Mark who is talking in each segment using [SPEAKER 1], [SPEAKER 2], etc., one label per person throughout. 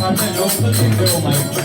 [SPEAKER 1] માટે લોકપતિ દેવો માઇક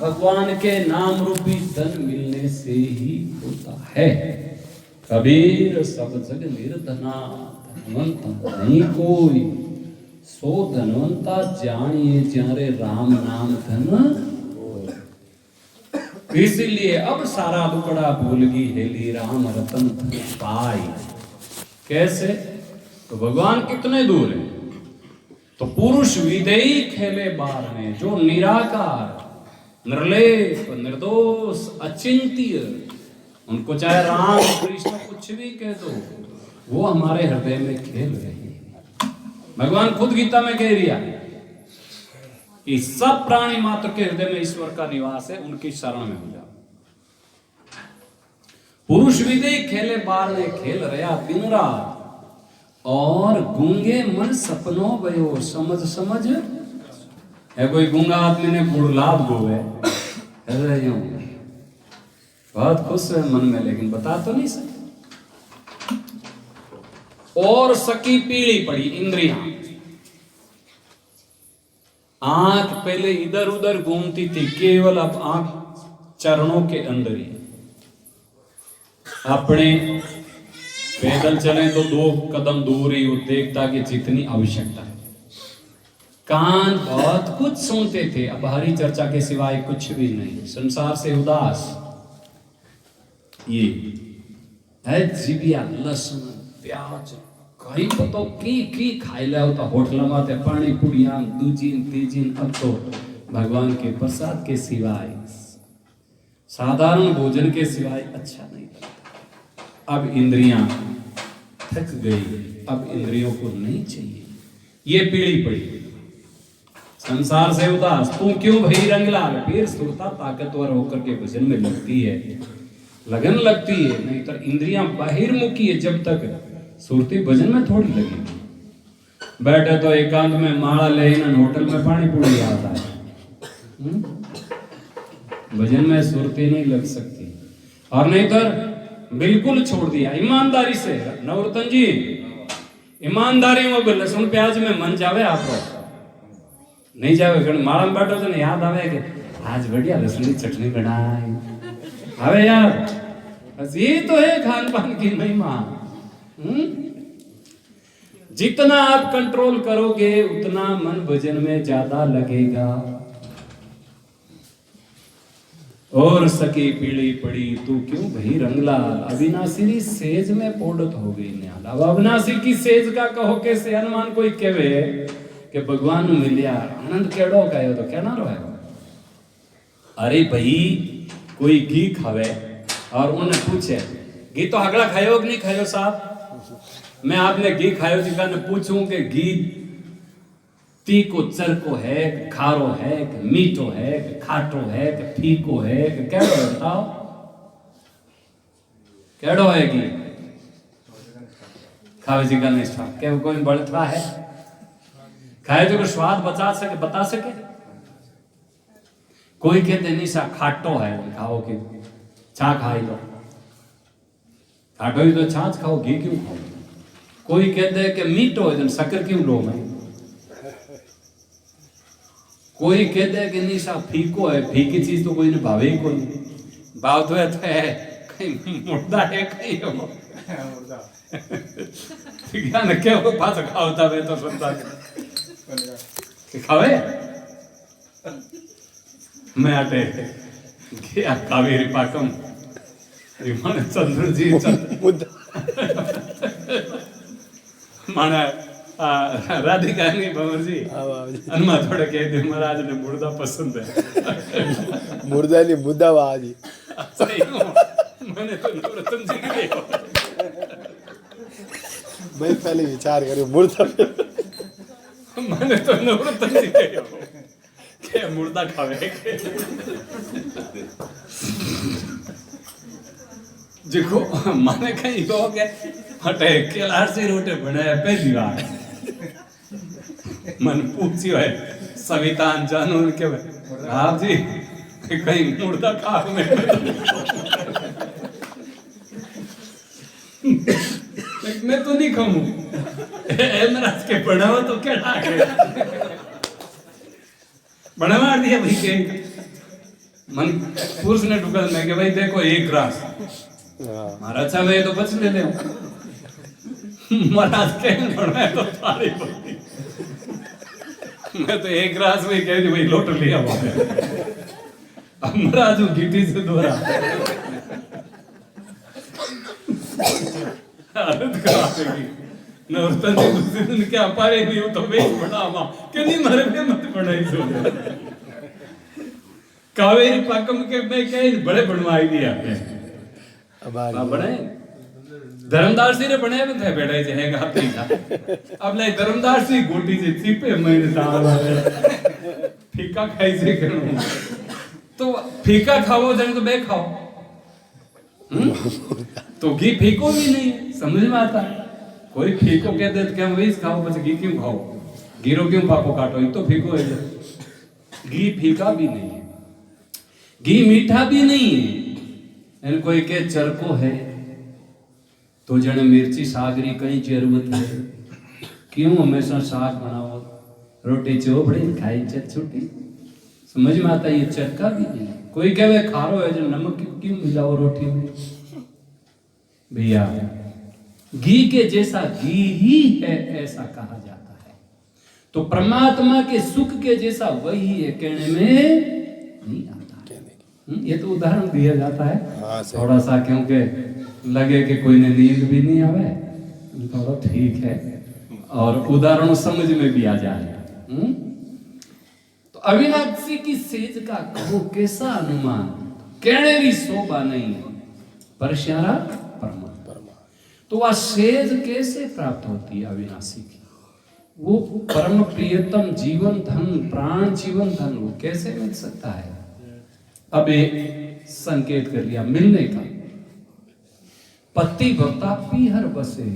[SPEAKER 2] भगवान के नाम रूपी धन मिलने से ही होता है। कबीर सब जग निर्धना धनवंत नहीं कोई, सो धनवंता जानिए जारे राम नाम धन। इसलिए अब सारा दुकड़ा भूलगी हेली राम रतन धन पाई। कैसे? तो भगवान कितने दूर है? तो पुरुष विदेही खेले बार में, जो निराकार निर्लेप निर्दोष अचिंत्य, उनको चाहे राम कृष्ण कुछ भी कह दो, वो हमारे हृदय में खेल रहे हैं। भगवान खुद गीता में कह दिया कि सब प्राणी मात्र के हृदय में ईश्वर का निवास है, उनकी शरण में हो जाओ। पुरुष विदेही खेले बार में खेल रहा दिन रात, और गूंगे मन सपनों भयो समझ समझ है। कोई गूंगा आदमी ने बुढ़लाद गोवे बहुत खुश है मन में, लेकिन बता तो नहीं सकते। और सकी पीली पड़ी इंद्रियां, आंख पहले इधर उधर घूमती थी, केवल अब आंख चरणों के अंदर ही। अपने पैदल चले तो 2 कदम दूर ही वो देखता कि जितनी आवश्यकता है। कान बहुत कुछ सुनते थे, अब हरी चर्चा के सिवाय कुछ भी नहीं। संसार से उदास, ये है जीबिया लहसुन प्याज कहीं पतो की खाई ले होता होटल में ते पानी पुड़िया दूजीन तीजीन। अब तो भगवान के प्रसाद के सिवाय, साधारण भोजन के सिवाय अच्छा नहीं लगता। अब इंद्रियां थक गई, अब इंद्रियों को नहीं चाहिए। ये पीढ़ी पड़ी संसार से उदास, तू क्यों भई रंगलाल। फिर सुरता ताकतवर होकर के भजन में लगती है, लगन लगती है। नहीं तो इंद्रियां बहिर्मुखी है, जब तक सुरती भजन में थोड़ी लगेगी। बैठे तो एकांत में माला ले होटल में पानी पूरी आता है, भजन में सुरती नहीं लग सकती। और नहीं तो बिल्कुल छोड़ दिया ईमानदारी से। नवरतन जी ईमानदारी में लहसुन प्याज में मन जावे आप नहीं जावे। माला में बैठो तो याद आवे कि आज बढ़िया लहसुन की चटनी बनाई अबे यार, बस ये तो है खान पान की महिमा। जितना आप कंट्रोल करोगे उतना मन भजन में ज्यादा लगेगा। और सकी पीली पड़ी तू क्यों भई रंगलाल, अविनाशी सेज में पोड़त हो गई न्याल। अब अविनाशी की सेज का कहो के से हनुमान कोई कहे कि भगवान मिलिया आनंद केड़ो कहो तो कहना रो है। अरे भाई कोई घी खावे और उन्हें पूछे घी तो हगड़ा खायो कि नहीं खायो साहब। मैं आपने घी खायो जी का पूछूं कि घी तीखो चरको है, खारो है, मीठो है, खाटो है, फीको है, केड़ो है बताओ, केड़ो है घी? खावे जी का निष्ठा क्या कोई बढ़ता है? खाए तो स्वाद बता सके। कोई कहते निशा खाटो है, खाओ कि चा खाई लो, खाटो ही तो छाछ खाओ, घी क्यों खाओ? कोई कहते हैं कि मीठो है, शक्कर क्यों लो मैं? कोई कहते हैं कि निशा फीको है, फीकी चीज तो कोई ने भावे ही कोई। भाव तो है कहीं मुर्दा है कहीं हो मुर्दा क्या न क्या वो पास खावता वे तो सुनता के खावे मैं आते क्या कावेरी पाकम विमान चंद्र जी माना राधिका नहीं भंवर जी हनुमा थोड़े कह दे महाराज ने मुर्दा पसंद है।
[SPEAKER 3] मुर्दा नहीं मुद्दा वाजी
[SPEAKER 2] सही हो मैंने तो नवरत्न जी के
[SPEAKER 3] मैं पहले विचार करूं मुर्दा
[SPEAKER 2] मैंने तो नवरत्न जी के मुर्दा खावे देखो माने कहीं हो गया हटे केलार से रोटे बनाया पहली बार मन पूछी है सवितान जानू के आप जी कहीं मुर्दा खा में मैं तो नहीं खाऊं महाराज के बढ़ावा तो क्या बढ़ावा दिया भाई के मन पुरुष ने ढुका मैं कि भाई देखो एक ग्रास
[SPEAKER 3] हाँ
[SPEAKER 2] मारा अच्छा भाई तो बच ले ले महाराज के बढ़ा तो थारी बोली मैं तो एक ग्रास में कह दी भाई लोट लिया अब महाराज गिटी से दोहरा हालत खराब है नवरतन जी दूसरे दिन क्या पाए नहीं हो तो वेश बड़ा मां कि नहीं मरे में मत बढ़ाई सो कावेरी पाकम के मैं कहीं बड़े बनवाई दिया
[SPEAKER 3] अब आ
[SPEAKER 2] आप बने धर्मदास जी ने बने में थे बेटा जे है हाथी का अब नहीं धर्मदास जी गोटी जे चिपे मैंने दाल फीका खाई से करूं तो फीका खाओ जाने तो बे खाओ तो घी फीको भी नहीं है समझ में आता है कोई फीको कह दे तो क्या वही खाओ बस घी क्यों खाओ घीरो क्यों पापो काटो ये तो फीको है घी फीका भी नहीं है घी मीठा भी नहीं है इन कोई के चरको है तो जने मिर्ची सागरी कई जरूरत है क्यों हमेशा साग बनाओ रोटी चोपड़ी खाई छोटी समझ में आता है ये चरका भी नहीं कोई कहे खारो है जो नमक क्यों मिलाओ रोटी में भैया घी के जैसा घी ही है ऐसा कहा जाता है तो परमात्मा के सुख के जैसा वही है कहने में नहीं आता है ये तो उदाहरण दिया जाता है
[SPEAKER 3] हाँ,
[SPEAKER 2] थोड़ा सा क्योंकि लगे कि कोई ने नींद भी नहीं आवे थोड़ा ठीक है और उदाहरण समझ में भी आ जाए तो अविनाशी की सेज का कहो कैसा अनुमान कहने भी शोभा नहीं पर श्यारा परमा तो वह सेज कैसे प्राप्त होती है अविनाशी की वो परम प्रियतम जीवन धन प्राण जीवन धन वो कैसे मिल सकता है अब एक संकेत कर लिया मिलने का पति भक्ता पीहर बसे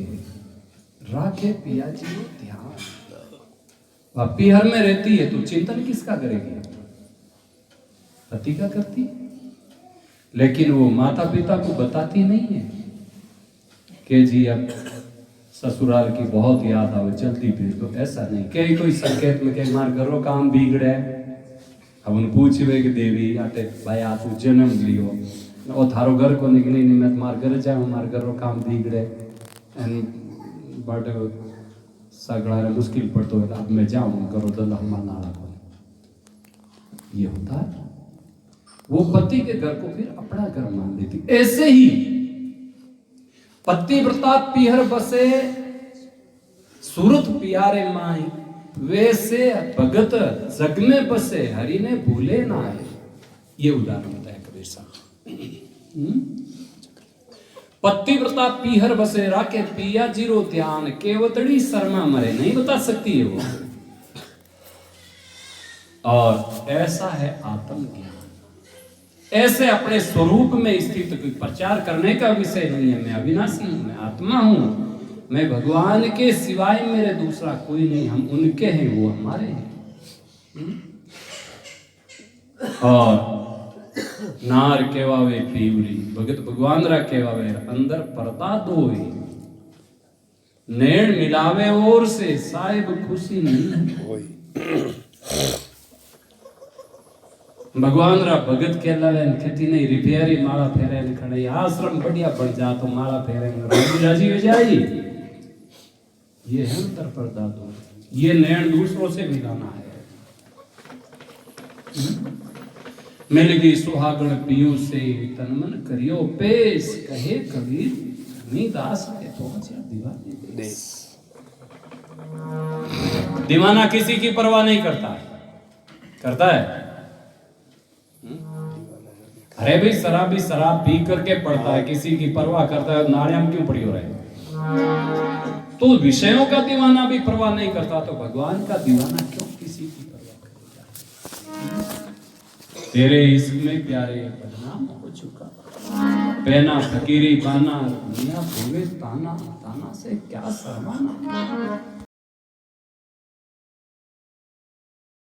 [SPEAKER 2] राखे पिया जी ध्यान वह पीहर में रहती है तो चिंतन किसका करेगी पति का करती लेकिन वो माता पिता को बताती नहीं है कि जी अब ससुराल की बहुत याद आवे जल्दी भेज दो ऐसा नहीं कई कोई संकेत में कई मार घरों काम बिगड़े अब उन पूछवे कि देवी आटे भाई आ तू जन्म लियो ओ थारो घर को निकली नहीं मैं मार घर जाऊं मार घरों काम बिगड़े एंड बट सगड़ा मुश्किल पड़तो है अब मैं जाऊं करो दल हमारा नाला को ये होता है वो पति के घर को फिर अपना घर मान लेती ऐसे ही पति प्रताप पीहर बसे सूरत प्यारे माई वैसे भगत जग में बसे हरि ने भूले ना है ये उदाहरण होता है कबीर साहब पति प्रताप पीहर बसे राके पिया जीरो ध्यान केवतड़ी शर्मा मरे नहीं बता सकती है वो और ऐसा है आत्मज्ञान ऐसे अपने स्वरूप में स्थित कोई प्रचार करने का विषय नहीं है मैं अविनाशी हूं मैं आत्मा हूं मैं भगवान के सिवाय मेरे दूसरा कोई नहीं हम उनके हैं वो हमारे हैं और नार केवावे पीवरी भगत भगवान रा केवावे अंदर पर्दा दोई नैण मिलावे और से साहिब खुशी नहीं भगवान रा भगत कहलावे खेती नहीं रिपेयरी माला फेरे खड़े आश्रम बढ़िया बढ़ जा तो माला फेरे राजी हो जाई ये है अंतर पर्दा दो ये नैण दूसरों से मिलाना है मिल गई सुहागण पियो से तन मन करियो पेश कहे कबीर नी दास के पहुंचे दीवाने दीवाना किसी की परवाह नहीं करता है अरे भाई शराबी शराब पी करके पड़ता है किसी की परवाह करता है नाड़ियां क्यों पड़ी हो रहे तो विषयों का दीवाना भी परवाह नहीं करता तो भगवान का दीवाना क्यों किसी की परवाह करेगा तेरे इश्क में प्यारे बदनाम हो चुका पहना फकीरी बाना दुनिया भोगे ताना ताना से क्या शर्माना